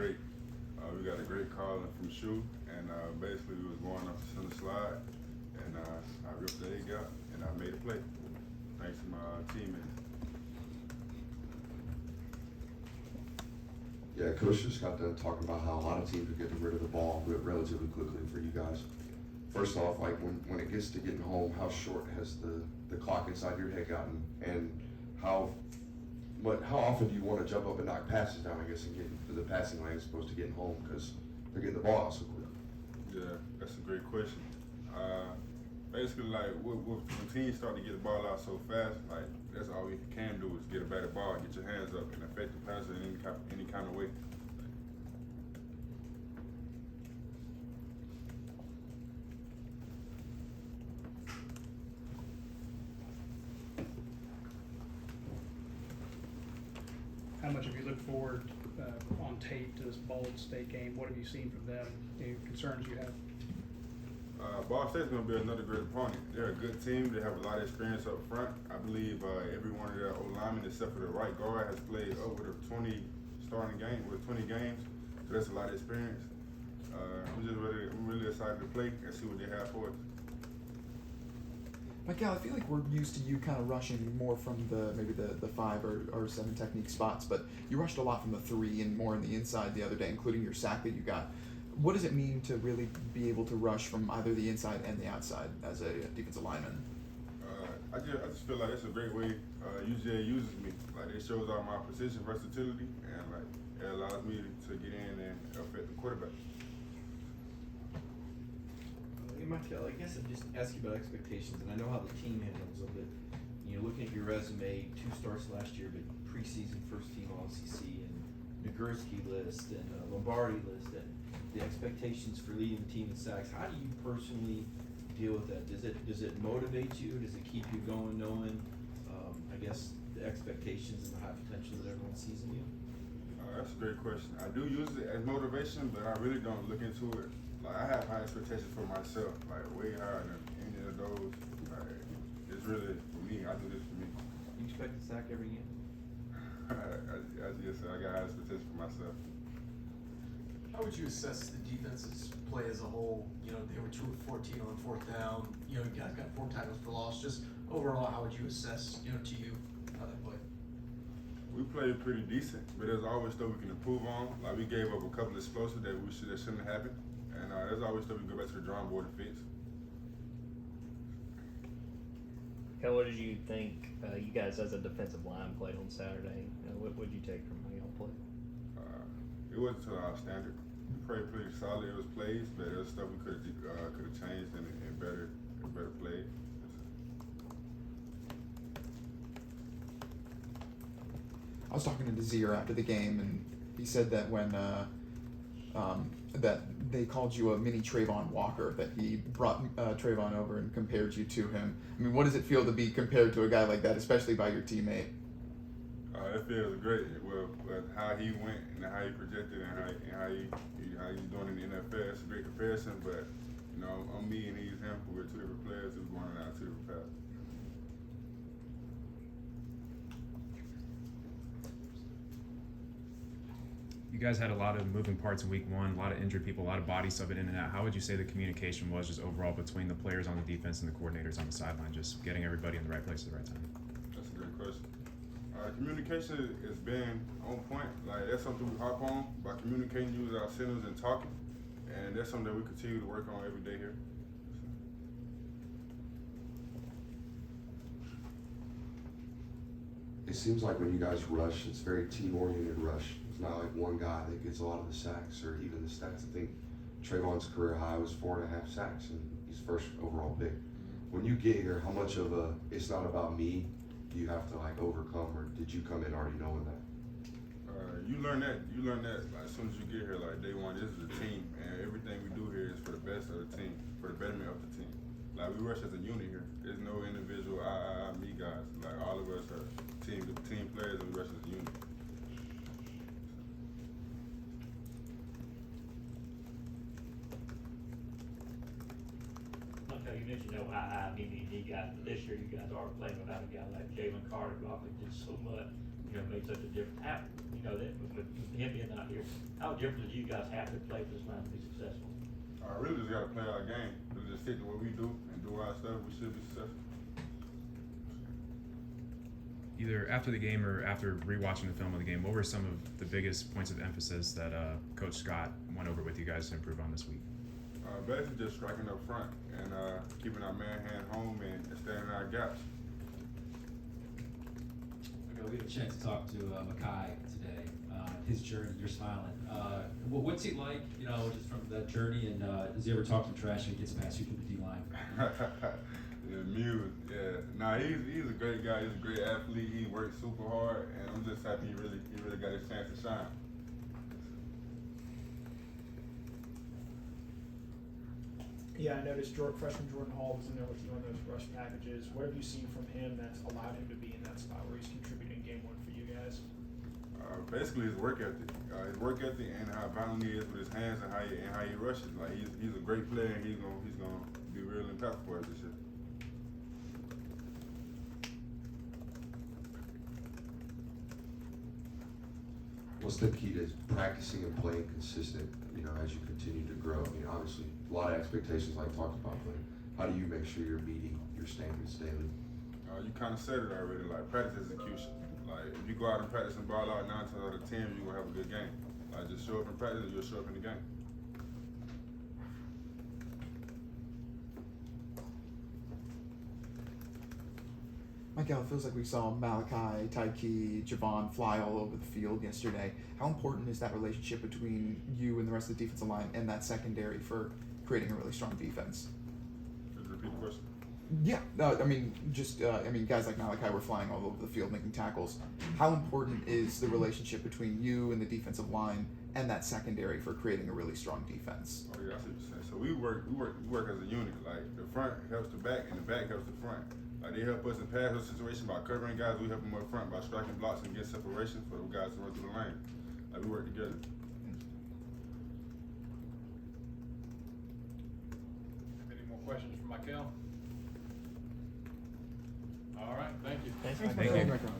great. We got a great call from Shu, and basically we was going up the center slide, and I ripped the egg out, and I made a play, thanks to my teammates. Yeah, Coach just got done talking about how a lot of teams are getting rid of the ball relatively quickly for you guys. First off, like when it gets to getting home, how short has the clock inside your head gotten, and how often do you want to jump up and knock passes down, I guess, and get to the passing lane as opposed to getting home because they're getting the ball out so quick? Yeah, that's a great question. Basically, like when teams start to get the ball out so fast, like that's all we can do is get a better ball, get your hands up, and affect the passer in any kind of way. How much have you looked forward on tape to this Ball State game? What have you seen from them? Any concerns you have? Ball State's going to be another great opponent. They're a good team. They have a lot of experience up front. I believe every one of their O-linemen, except for the right guard, has played over 20 starting games, with 20 games. So that's a lot of experience. I'm really excited to play and see what they have for us. Mykel, I feel like we're used to you kind of rushing more from maybe the 5 or 7 technique spots, but you rushed a lot from the 3 and more on the inside the other day, including your sack that you got. What does it mean to really be able to rush from either the inside and the outside as a defensive lineman? I just feel like it's a great way UGA uses me. Like it shows all my position versatility, and like it allows me to get in and affect the quarterback. Hey, Mykel, I guess I'd just ask you about expectations, and I know how the team handles them, but you know, looking at your resume, 2 starts last year, but preseason first team All-SEC, and Nagurski list, and Lombardi list, and the expectations for leading the team in sacks. How do you personally deal with that? Does it motivate you? Does it keep you going, knowing, I guess, the expectations and the high potential that everyone sees in you? That's a great question. I do use it as motivation, but I really don't look into it. Like I have high expectations for myself, like way higher than any of those. Like it's really for me. I do this for me. You expect a sack every game? As you said, I got high expectations for myself. How would you assess the defense's play as a whole? You know, they were 2 of 14 on 4th down. You know, you guys got 4 tackles for loss. Just overall, how would you assess, you know, to you, how they played? We played pretty decent, but there's always stuff we can improve on. Like we gave up a couple of explosives that shouldn't have happened, and there's always stuff we can go back to the drawing board and fix. What did you think you guys as a defensive line played on Saturday? What would you take from how y'all played? It wasn't to our standard. We played pretty solid. It was plays, but there was stuff we could have changed and better played. I was talking to Desir after the game, and he said that when that they called you a mini Trayvon Walker, that he brought Trayvon over and compared you to him. I mean, what does it feel to be compared to a guy like that, especially by your teammate? It feels great. Well, how he went and how he projected and how he's doing in the NFL, it's a great comparison. But you know, on me and he's him, we're 2 different players who's going out 2 different paths. You guys had a lot of moving parts in week 1, a lot of injured people, a lot of bodies subbing in and out. How would you say the communication was just overall between the players on the defense and the coordinators on the sideline, just getting everybody in the right place at the right time? That's a great question. Communication has been on point. Like that's something we hop on by communicating, using our signals and talking, and that's something that we continue to work on every day here. It seems like when you guys rush, it's very team-oriented rush. It's not like one guy that gets a lot of the sacks or even the stats. I think Trayvon's career high was 4.5 sacks, and he's first overall pick. When you get here, how much of it's not about me, do you have to like overcome, or did you come in already knowing that? You learn that like, as soon as you get here. Like day one, this is a team, and everything we do here is for the best of the team, for the betterment of the team. Like we rush as a unit here. There's no individual me guys. Like all of us are team players, and we rush as a unit. Okay, you mentioned no BBD guys, but this year you guys are playing without a guy like Jalen Carter, who obviously did so much, made such a difference. you know, that with him being out here, how different do you guys have to play for this line to be successful? Really just gotta play our game. Really just stick to what we do and do our stuff. We should be successful. Either after the game or after rewatching the film of the game, what were some of the biggest points of emphasis that Coach Scott went over with you guys to improve on this week? Basically just striking up front and keeping our man hand home and staying in our gaps. Okay, we had a chance to talk to Mykel today. His journey, you're smiling. What's he like, you know, just from that journey, and does he ever talk some trash when he gets past you through the D-line? Yeah, Muse, yeah. Nah, he's a great guy. He's a great athlete. He works super hard, and I'm just happy he really got his chance to shine. Yeah, I noticed freshman Jordan Hall was in there with you on those rush packages. What have you seen from him that's allowed him to be in that spot where he's contributing game one for you guys? Basically his work ethic. His work ethic and how violent he is with his hands and how he rushes. Like he's a great player and he's gonna be real impactful for us this year. What's the key to practicing and playing consistent, you know, as you continue to grow? I mean, obviously, a lot of expectations like talked about, but how do you make sure you're meeting your standards daily? You kind of said it already, like practice execution. Like if you go out and practice and ball out 9 times out of 10, you're gonna have a good game. Like just show up in practice and you'll show up in the game. Mykel, it feels like we saw Malachi, Tyke, Javon fly all over the field yesterday. How important is that relationship between you and the rest of the defensive line and that secondary for creating a really strong defense? Could you repeat the question? Yeah, guys like Malachi were flying all over the field making tackles. How important is the relationship between you and the defensive line and that secondary for creating a really strong defense? Oh yeah, I see what you're saying. So we work as a unit. Like the front helps the back and the back helps the front. Like they help us in pass rush situations by covering guys. We help them up front by striking blocks and get separation for the guys to run through the lane. Like we work together. Any more questions for Mykel? All right, thank you. Thanks, Thank Mykel. you. Mykel.